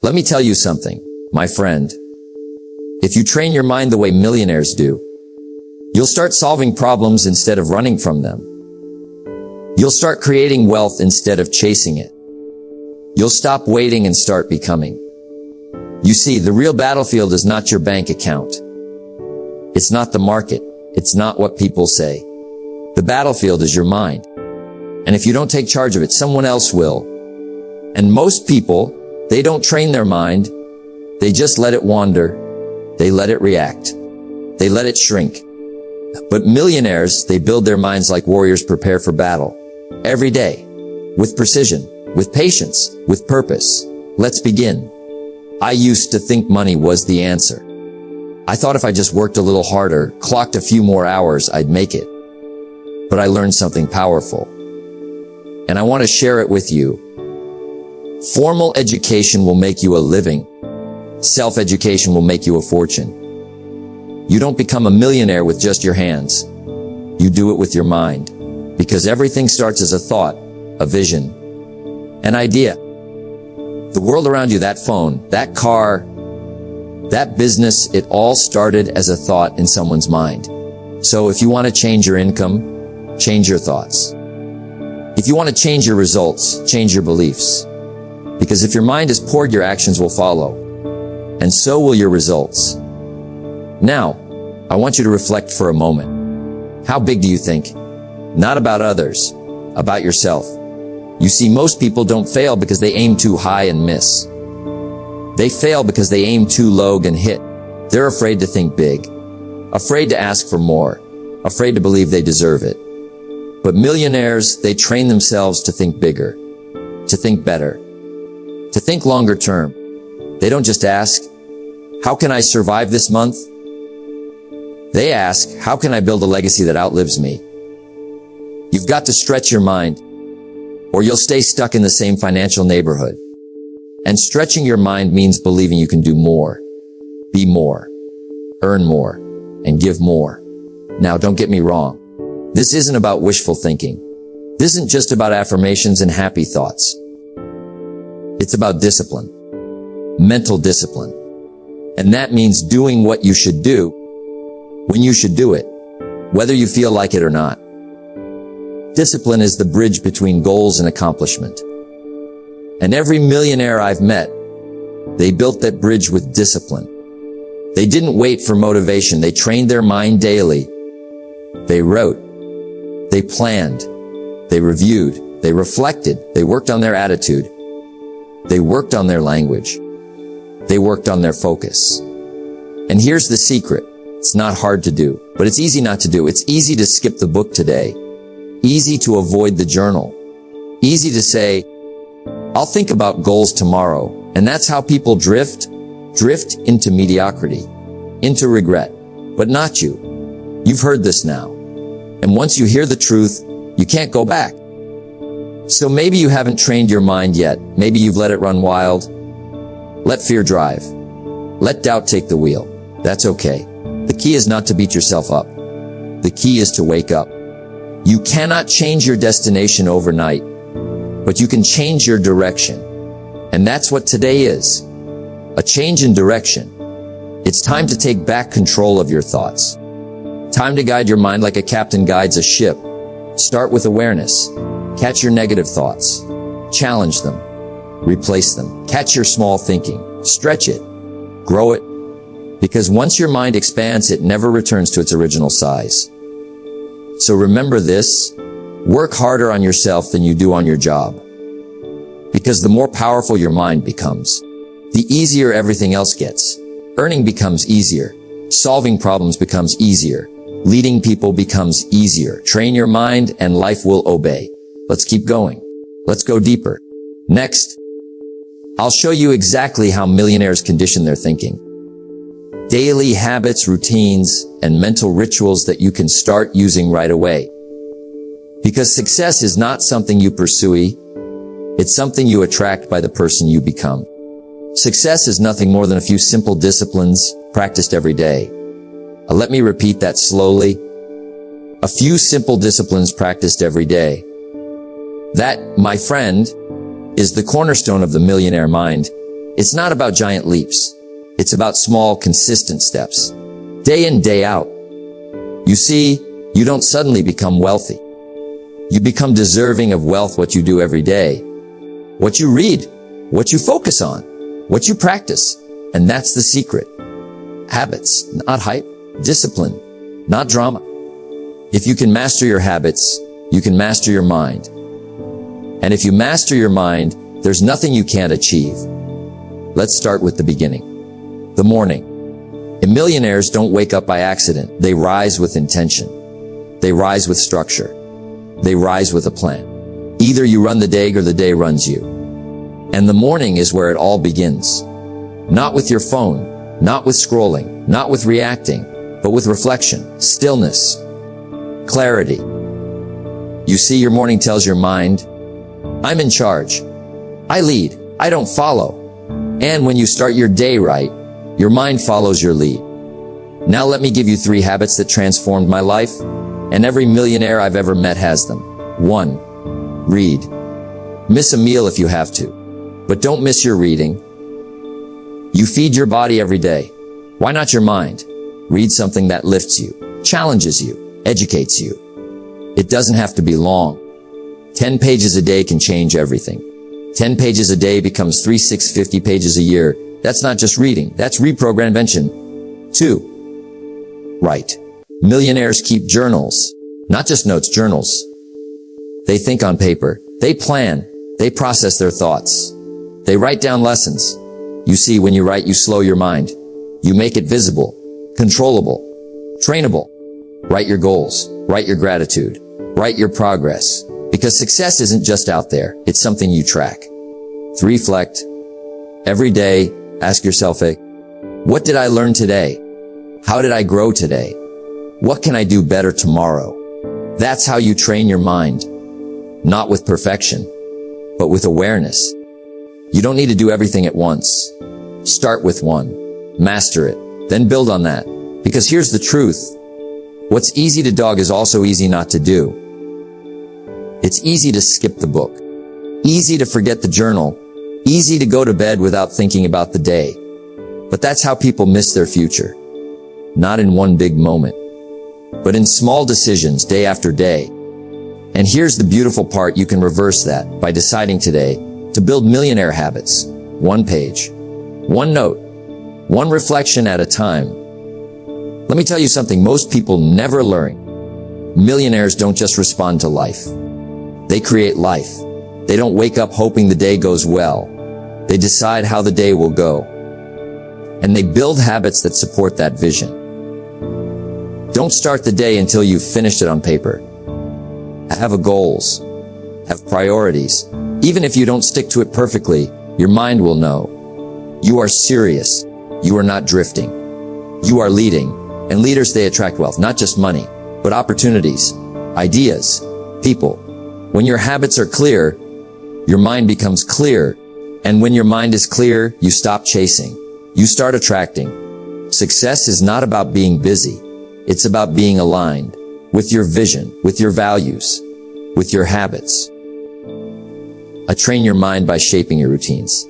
Let me tell you something, my friend. If you train your mind the way millionaires do, you'll start solving problems instead of running from them. You'll start creating wealth instead of chasing it. You'll stop waiting and start becoming. You see, the real battlefield is not your bank account. It's not the market. It's not what people say. The battlefield is your mind. And if you don't take charge of it, someone else will. And most people, they don't train their mind. They just let it wander. They let it react. They let it shrink. But millionaires, they build their minds like warriors prepare for battle. Every day. With precision. With patience. With purpose. Let's begin. I used to think money was the answer. I thought if I just worked a little harder, clocked a few more hours, I'd make it. But I learned something powerful. And I want to share it with you. Formal education will make you a living. Self-education will make you a fortune. You don't become a millionaire with just your hands. You do it with your mind. Because everything starts as a thought, a vision, an idea. The world around you, that phone, that car, that business, it all started as a thought in someone's mind. So if you want to change your income, change your thoughts. If you want to change your results, change your beliefs. Because if your mind is poured, your actions will follow. And so will your results. Now, I want you to reflect for a moment. How big do you think? Not about others, about yourself. You see, most people don't fail because they aim too high and miss. They fail because they aim too low and hit. They're afraid to think big, afraid to ask for more, afraid to believe they deserve it. But millionaires, they train themselves to think bigger, to think better, to think longer term. They don't just ask, how can I survive this month? They ask, how can I build a legacy that outlives me? You've got to stretch your mind, or you'll stay stuck in the same financial neighborhood. And stretching your mind means believing you can do more, be more, earn more, and give more. Now, don't get me wrong. This isn't about wishful thinking. This isn't just about affirmations and happy thoughts. It's about discipline, mental discipline. And that means doing what you should do when you should do it, whether you feel like it or not. Discipline is the bridge between goals and accomplishment. And every millionaire I've met, they built that bridge with discipline. They didn't wait for motivation. They trained their mind daily. They wrote. They planned. They reviewed. They reflected. They worked on their attitude. They worked on their language. They worked on their focus. And here's the secret. It's not hard to do, but it's easy not to do. It's easy to skip the book today. Easy to avoid the journal. Easy to say, I'll think about goals tomorrow. And that's how people drift into mediocrity, into regret. But not you. You've heard this now. And once you hear the truth, you can't go back. So maybe you haven't trained your mind yet. Maybe you've let it run wild. Let fear drive. Let doubt take the wheel. That's okay. The key is not to beat yourself up. The key is to wake up. You cannot change your destination overnight, but you can change your direction. And that's what today is. A change in direction. It's time to take back control of your thoughts. Time to guide your mind like a captain guides a ship. Start with awareness. Catch your negative thoughts. Challenge them. Replace them. Catch your small thinking. Stretch it. Grow it. Because once your mind expands, it never returns to its original size. So remember this. Work harder on yourself than you do on your job. Because the more powerful your mind becomes, the easier everything else gets. Earning becomes easier. Solving problems becomes easier. Leading people becomes easier. Train your mind and life will obey. Let's keep going. Let's go deeper. Next, I'll show you exactly how millionaires condition their thinking. Daily habits, routines, and mental rituals that you can start using right away. Because success is not something you pursue, it's something you attract by the person you become. Success is nothing more than a few simple disciplines practiced every day. Let me repeat that slowly. A few simple disciplines practiced every day. That, my friend, is the cornerstone of the millionaire mind. It's not about giant leaps. It's about small, consistent steps. Day in, day out. You see, you don't suddenly become wealthy. You become deserving of wealth what you do every day. What you read, what you focus on, what you practice. And that's the secret. Habits, not hype. Discipline, not drama. If you can master your habits, you can master your mind. And if you master your mind, there's nothing you can't achieve. Let's start with the beginning. The morning. And millionaires don't wake up by accident. They rise with intention. They rise with structure. They rise with a plan. Either you run the day or the day runs you. And the morning is where it all begins. Not with your phone, not with scrolling, not with reacting, but with reflection, stillness, clarity. You see, your morning tells your mind, I'm in charge. I lead. I don't follow. And when you start your day right, your mind follows your lead. Now let me give you 3 habits that transformed my life, and every millionaire I've ever met has them. 1. Read. Miss a meal if you have to, but don't miss your reading. You feed your body every day. Why not your mind? Read something that lifts you, challenges you, educates you. It doesn't have to be long. 10 pages a day can change everything. 10 pages a day becomes 3,650 pages a year. That's not just reading, that's reprogrammation. 2. Write. Millionaires keep journals, not just notes, journals. They think on paper. They plan. They process their thoughts. They write down lessons. You see, when you write, you slow your mind. You make it visible, controllable, trainable. Write your goals. Write your gratitude. Write your progress. Because success isn't just out there. It's something you track. 3. Reflect. Every day, ask yourself, what did I learn today? How did I grow today? What can I do better tomorrow? That's how you train your mind. Not with perfection, but with awareness. You don't need to do everything at once. Start with 1. Master it. Then build on that. Because here's the truth. What's easy to dog is also easy not to do. It's easy to skip the book. Easy to forget the journal. Easy to go to bed without thinking about the day. But that's how people miss their future. Not in one big moment, but in small decisions day after day. And here's the beautiful part, you can reverse that by deciding today to build millionaire habits. 1 page, 1 note, 1 reflection at a time. Let me tell you something most people never learn. Millionaires don't just respond to life. They create life. They don't wake up hoping the day goes well. They decide how the day will go. And they build habits that support that vision. Don't start the day until you've finished it on paper. Have goals. Have priorities. Even if you don't stick to it perfectly, your mind will know. You are serious. You are not drifting. You are leading. And leaders, they attract wealth, not just money, but opportunities, ideas, people. When your habits are clear, your mind becomes clear. And when your mind is clear, you stop chasing. You start attracting. Success is not about being busy. It's about being aligned with your vision, with your values, with your habits. Train your mind by shaping your routines.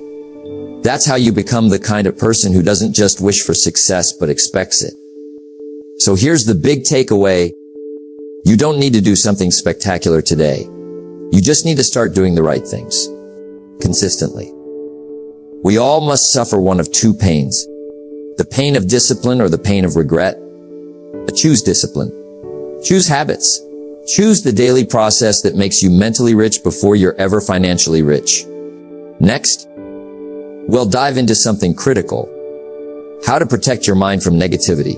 That's how you become the kind of person who doesn't just wish for success, but expects it. So here's the big takeaway. You don't need to do something spectacular today. You just need to start doing the right things consistently. We all must suffer one of 2 pains, the pain of discipline or the pain of regret. Choose discipline. Choose habits. Choose the daily process that makes you mentally rich before you're ever financially rich. Next, we'll dive into something critical. How to protect your mind from negativity.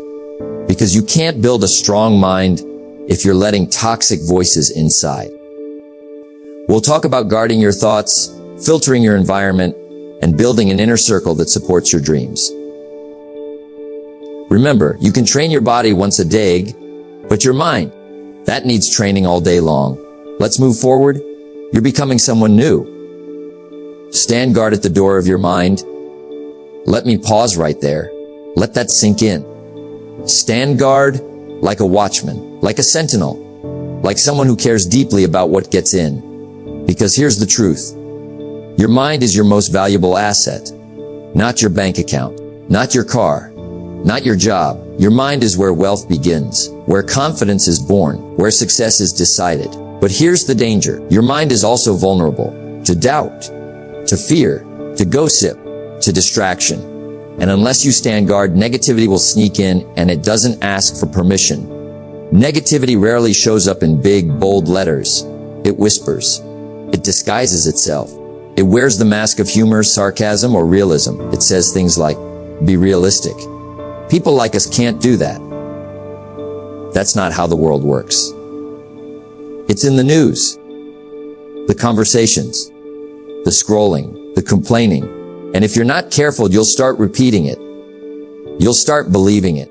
Because you can't build a strong mind if you're letting toxic voices inside. We'll talk about guarding your thoughts, filtering your environment, and building an inner circle that supports your dreams. Remember, you can train your body once a day, but your mind, that needs training all day long. Let's move forward. You're becoming someone new. Stand guard at the door of your mind. Let me pause right there. Let that sink in. Stand guard like a watchman, like a sentinel, like someone who cares deeply about what gets in. Because here's the truth. Your mind is your most valuable asset. Not your bank account, not your car, not your job. Your mind is where wealth begins, where confidence is born, where success is decided. But here's the danger. Your mind is also vulnerable to doubt, to fear, to gossip, to distraction. And unless you stand guard, negativity will sneak in, and it doesn't ask for permission. Negativity rarely shows up in big, bold letters. It whispers. It disguises itself. It wears the mask of humor, sarcasm, or realism. It says things like, "Be realistic." People like us can't do that. That's not how the world works. It's in the news, the conversations, the scrolling, the complaining. And if you're not careful, you'll start repeating it. You'll start believing it.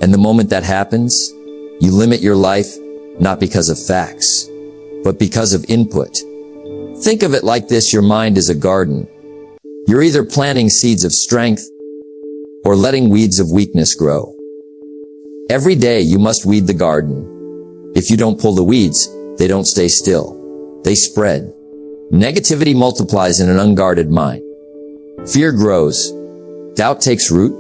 And the moment that happens, you limit your life, not because of facts, but because of input. Think of it like this: your mind is a garden. You're either planting seeds of strength or letting weeds of weakness grow. Every day you must weed the garden. If you don't pull the weeds, they don't stay still. They spread. Negativity multiplies in an unguarded mind. Fear grows. Doubt takes root.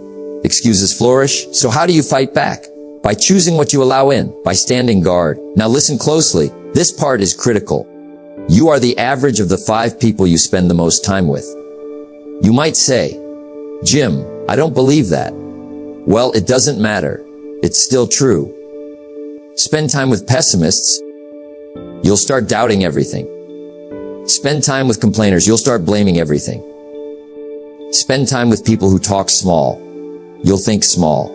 Excuses flourish. So how do you fight back? By choosing what you allow in, by standing guard. Now listen closely. This part is critical. You are the average of the 5 people you spend the most time with. You might say, "Jim, I don't believe that." Well, it doesn't matter. It's still true. Spend time with pessimists, you'll start doubting everything. Spend time with complainers, you'll start blaming everything. Spend time with people who talk small, you'll think small.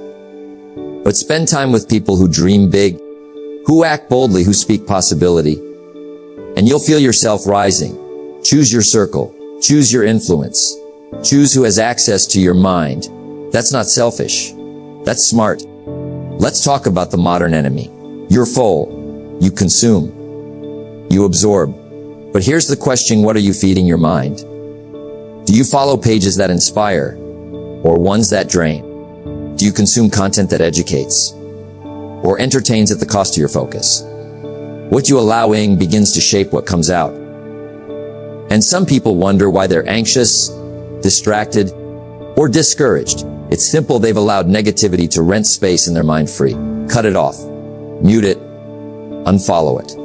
But spend time with people who dream big, who act boldly, who speak possibility, and you'll feel yourself rising. Choose your circle. Choose your influence. Choose who has access to your mind. That's not selfish. That's smart. Let's talk about the modern enemy. You're full. You consume. You absorb. But here's the question: what are you feeding your mind? Do you follow pages that inspire or ones that drain? Do you consume content that educates or entertains at the cost of your focus? What you allow in begins to shape what comes out. And some people wonder why they're anxious, distracted, or discouraged. It's simple: they've allowed negativity to rent space in their mind free. Cut it off. Mute it. Unfollow it.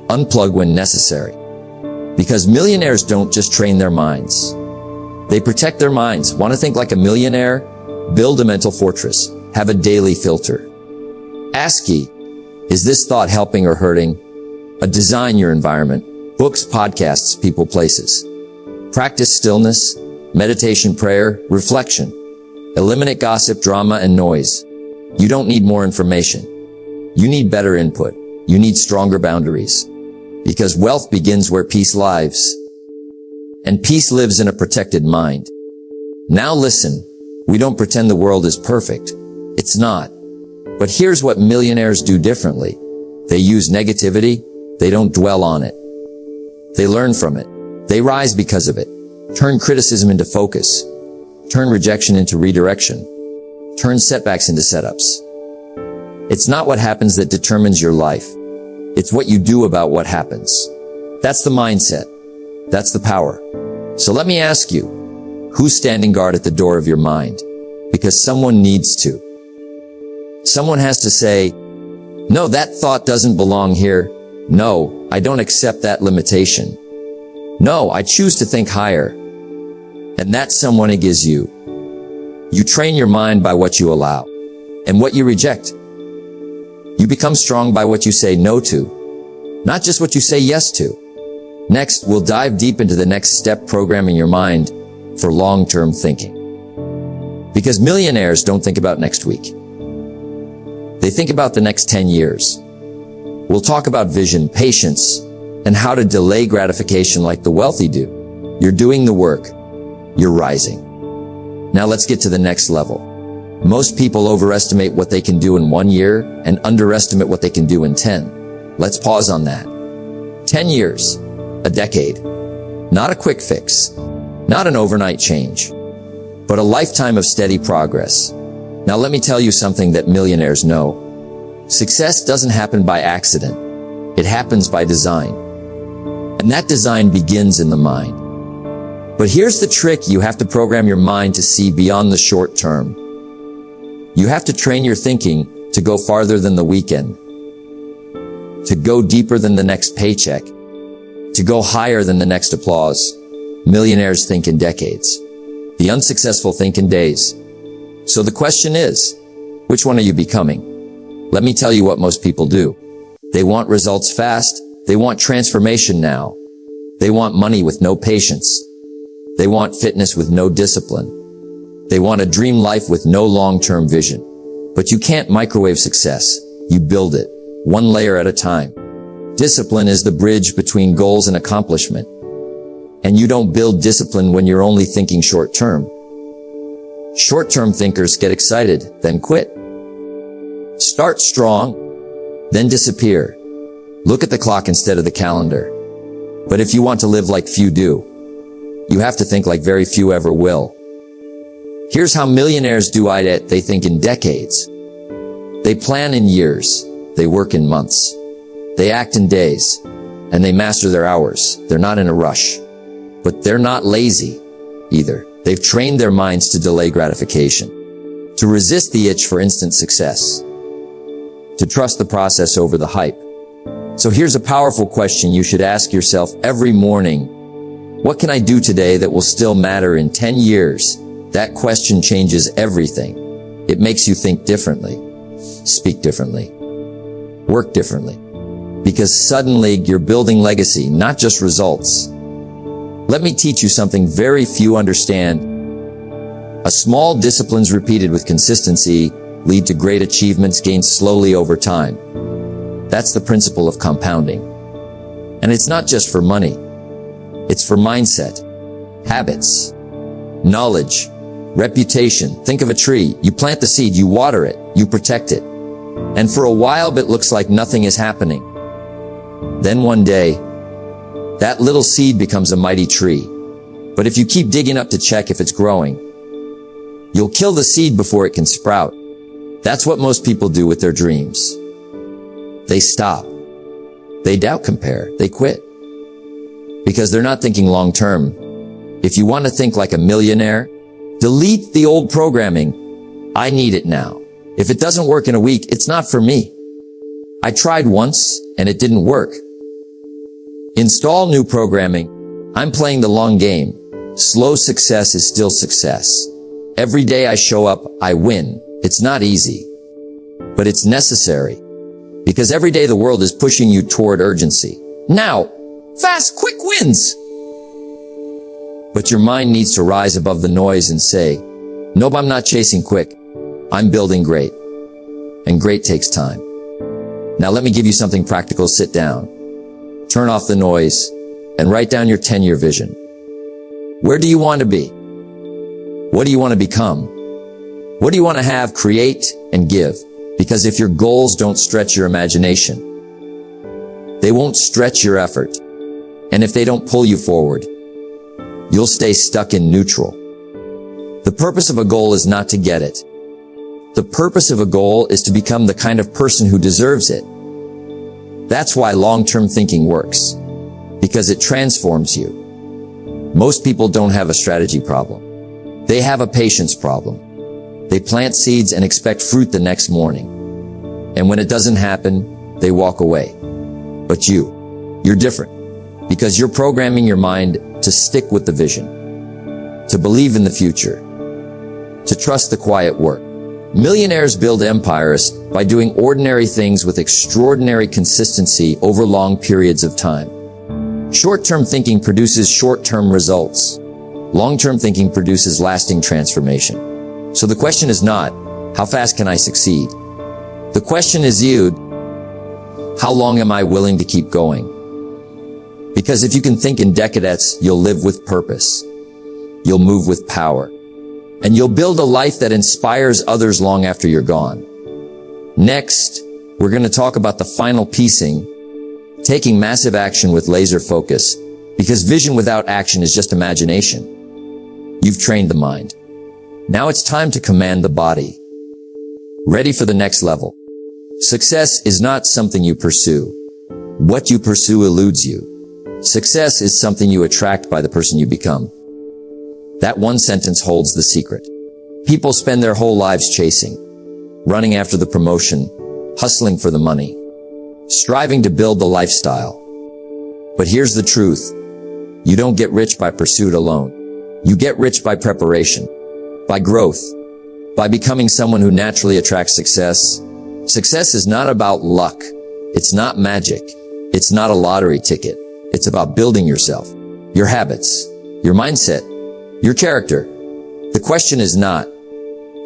Unplug when necessary. Because millionaires don't just train their minds. They protect their minds. Want to think like a millionaire? Build a mental fortress. Have a daily filter. Ask ye, is this thought helping or hurting? Design your environment. Books, podcasts, people, places. Practice stillness, meditation, prayer, reflection. Eliminate gossip, drama, and noise. You don't need more information. You need better input. You need stronger boundaries. Because wealth begins where peace lives. And peace lives in a protected mind. Now listen, we don't pretend the world is perfect. It's not. But here's what millionaires do differently. They use negativity. They don't dwell on it. They learn from it. They rise because of it. Turn criticism into focus. Turn rejection into redirection. Turn setbacks into setups. It's not what happens that determines your life. It's what you do about what happens. That's the mindset. That's the power. So let me ask you, who's standing guard at the door of your mind? Because someone needs to. Someone has to say, no, that thought doesn't belong here. No, I don't accept that limitation. No, I choose to think higher. And that someone is you. You train your mind by what you allow and what you reject. You become strong by what you say no to, not just what you say yes to. Next, we'll dive deep into the next step: programming your mind for long-term thinking. Because millionaires don't think about next week. They think about the next 10 years. We'll talk about vision, patience, and how to delay gratification like the wealthy do. You're doing the work. You're rising. Now let's get to the next level. Most people overestimate what they can do in 1 year and underestimate what they can do in 10. Let's pause on that. 10 years, a decade. Not a quick fix, not an overnight change, but a lifetime of steady progress. Now let me tell you something that millionaires know. Success doesn't happen by accident. It happens by design. And that design begins in the mind. But here's the trick: you have to program your mind to see beyond the short term. You have to train your thinking to go farther than the weekend, to go deeper than the next paycheck, to go higher than the next applause. Millionaires think in decades. The unsuccessful think in days. So the question is, which one are you becoming? Let me tell you what most people do. They want results fast. They want transformation now. They want money with no patience. They want fitness with no discipline. They want a dream life with no long-term vision. But you can't microwave success. You build it, one layer at a time. Discipline is the bridge between goals and accomplishment. And you don't build discipline when you're only thinking short-term. Short-term thinkers get excited, then quit. Start strong, then disappear. Look at the clock instead of the calendar. But if you want to live like few do, you have to think like very few ever will. Here's how millionaires do it. They think in decades. They plan in years. They work in months. They act in days. And they master their hours. They're not in a rush. But they're not lazy either. They've trained their minds to delay gratification, to resist the itch for instant success, to trust the process over the hype. So here's a powerful question you should ask yourself every morning. What can I do today that will still matter in 10 years? That question changes everything. It makes you think differently, speak differently, work differently. Because suddenly you're building legacy, not just results. Let me teach you something very few understand. A small disciplines repeated with consistency lead to great achievements gained slowly over time. That's the principle of compounding. And it's not just for money. It's for mindset, habits, knowledge, reputation. Think of a tree. You plant the seed, you water it, you protect it. And for a while it looks like nothing is happening. Then one day, that little seed becomes a mighty tree. But if you keep digging up to check if it's growing, you'll kill the seed before it can sprout. That's what most people do with their dreams. They stop. They doubt compare. They quit. Because they're not thinking long term. If you want to think like a millionaire, delete the old programming. I need it now. If it doesn't work in a week, it's not for me. I tried once and it didn't work. Install new programming. I'm playing the long game. Slow success is still success. Every day I show up, I win. It's not easy, but it's necessary. Because every day the world is pushing you toward urgency. Now, fast, quick wins. But your mind needs to rise above the noise and say, nope, I'm not chasing quick. I'm building great. And great takes time. Now let me give you something practical. Sit down. Turn off the noise and write down your 10-year vision. Where do you want to be? What do you want to become? What do you want to have, create, and give? Because if your goals don't stretch your imagination, they won't stretch your effort. And if they don't pull you forward, you'll stay stuck in neutral. The purpose of a goal is not to get it. The purpose of a goal is to become the kind of person who deserves it. That's why long-term thinking works, because it transforms you. Most people don't have a strategy problem. They have a patience problem. They plant seeds and expect fruit the next morning. And when it doesn't happen, they walk away. But you're different, because you're programming your mind to stick with the vision, to believe in the future, to trust the quiet work. Millionaires build empires by doing ordinary things with extraordinary consistency over long periods of time. Short-term thinking produces short-term results. Long-term thinking produces lasting transformation. So the question is not, how fast can I succeed? The question is how long am I willing to keep going? Because if you can think in decades, you'll live with purpose. You'll move with power. And you'll build a life that inspires others long after you're gone. Next, we're going to talk about the final piecing, taking massive action with laser focus, because vision without action is just imagination. You've trained the mind. Now it's time to command the body. Ready for the next level. Success is not something you pursue. What you pursue eludes you. Success is something you attract by the person you become. That one sentence holds the secret. People spend their whole lives chasing, running after the promotion, hustling for the money, striving to build the lifestyle. But here's the truth. You don't get rich by pursuit alone. You get rich by preparation, by growth, by becoming someone who naturally attracts success. Success is not about luck. It's not magic. It's not a lottery ticket. It's about building yourself, your habits, your mindset, your character. The question is not,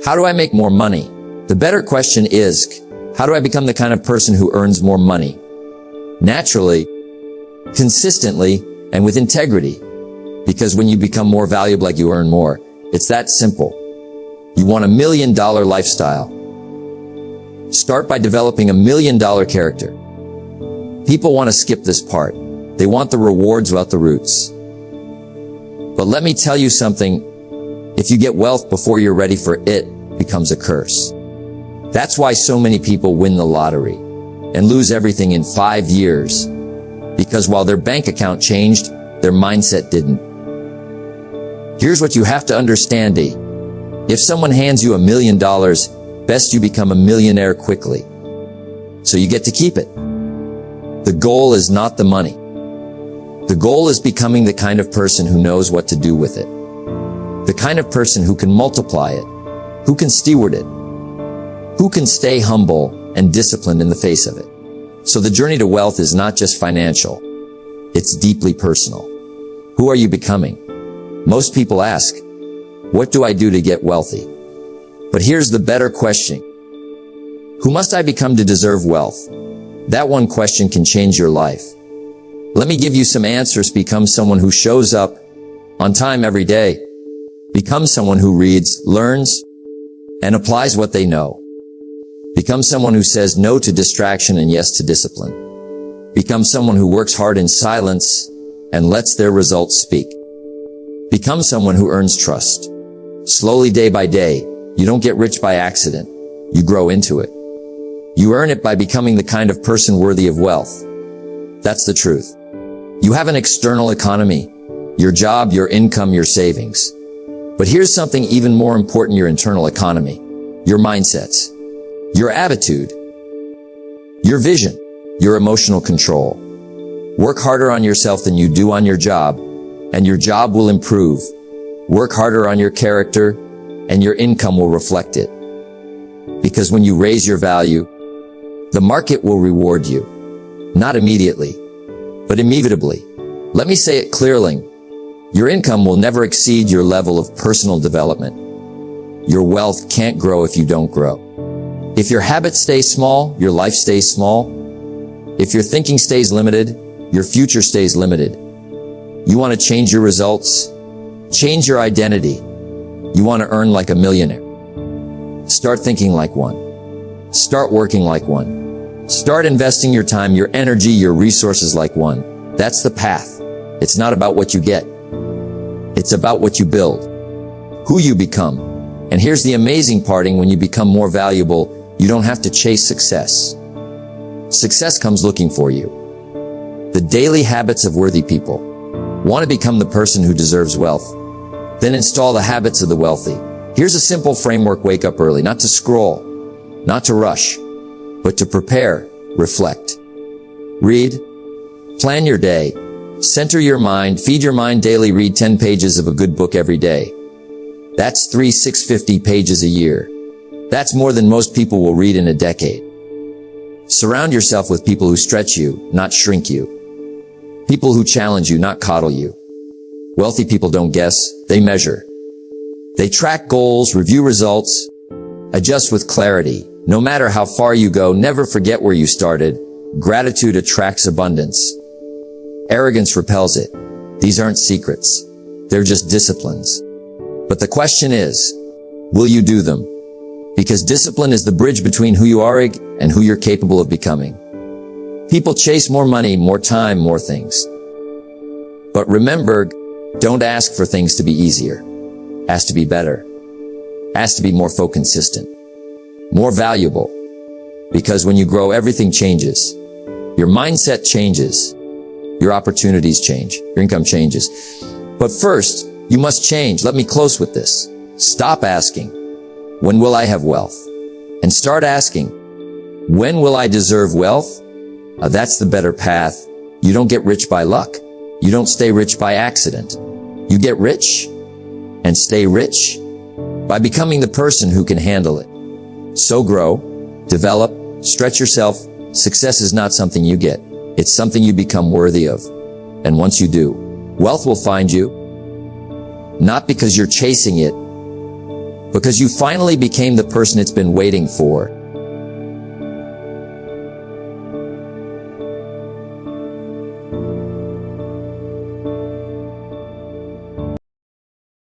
how do I make more money? The better question is, how do I become the kind of person who earns more money? Naturally, consistently, and with integrity. Because when you become more valuable, like you earn more, it's that simple. You want $1 million lifestyle. Start by developing $1 million character. People want to skip this part. They want the rewards without the roots. But let me tell you something. If you get wealth before you're ready for it, it becomes a curse. That's why so many people win the lottery and lose everything in 5 years. Because while their bank account changed, their mindset didn't. Here's what you have to understand, D. If someone hands you $1 million, best you become a millionaire quickly. So you get to keep it. The goal is not the money. The goal is becoming the kind of person who knows what to do with it. The kind of person who can multiply it, who can steward it, who can stay humble and disciplined in the face of it. So the journey to wealth is not just financial. It's deeply personal. Who are you becoming? Most people ask, what do I do to get wealthy? But here's the better question. Who must I become to deserve wealth? That one question can change your life. Let me give you some answers. Become someone who shows up on time every day. Become someone who reads, learns, and applies what they know. Become someone who says no to distraction and yes to discipline. Become someone who works hard in silence and lets their results speak. Become someone who earns trust. Slowly, day by day, you don't get rich by accident. You grow into it. You earn it by becoming the kind of person worthy of wealth. That's the truth. You have an external economy, your job, your income, your savings. But here's something even more important, your internal economy, your mindsets, your attitude, your vision, your emotional control. Work harder on yourself than you do on your job, and your job will improve. Work harder on your character, and your income will reflect it. Because when you raise your value, the market will reward you. Not immediately, but inevitably. Let me say it clearly. Your income will never exceed your level of personal development. Your wealth can't grow if you don't grow. If your habits stay small, your life stays small. If your thinking stays limited, your future stays limited. You want to change your results? Change your identity. You want to earn like a millionaire? Start thinking like one. Start working like one. Start investing your time, your energy, your resources like one. That's the path. It's not about what you get. It's about what you build, who you become. And here's the amazing part: when you become more valuable, you don't have to chase success. Success comes looking for you. The daily habits of worthy people. Want to become the person who deserves wealth? Then install the habits of the wealthy. Here's a simple framework: wake up early, not to scroll, not to rush, but to prepare, reflect, read, plan your day, center your mind, feed your mind daily, read 10 pages of a good book every day. That's 650 pages a year. That's more than most people will read in a decade. Surround yourself with people who stretch you, not shrink you. People who challenge you, not coddle you. Wealthy people don't guess, they measure. They track goals, review results, adjust with clarity. No matter how far you go, never forget where you started. Gratitude attracts abundance. Arrogance repels it. These aren't secrets. They're just disciplines. But the question is, will you do them? Because discipline is the bridge between who you are and who you're capable of becoming. People chase more money, more time, more things. But remember, don't ask for things to be easier. Ask to be better. Ask to be more consistent, more valuable. Because when you grow, everything changes. Your mindset changes. Your opportunities change. Your income changes. But first, You must change. Let me close with this. Stop asking, when will I have wealth? And start asking, when will I deserve wealth? That's the better path. You don't get rich by luck. You don't stay rich by accident. You get rich and stay rich by becoming the person who can handle it. So grow, develop, stretch yourself. Success is not something you get. It's something you become worthy of. And once you do, wealth will find you. Not because you're chasing it, because you finally became the person it's been waiting for.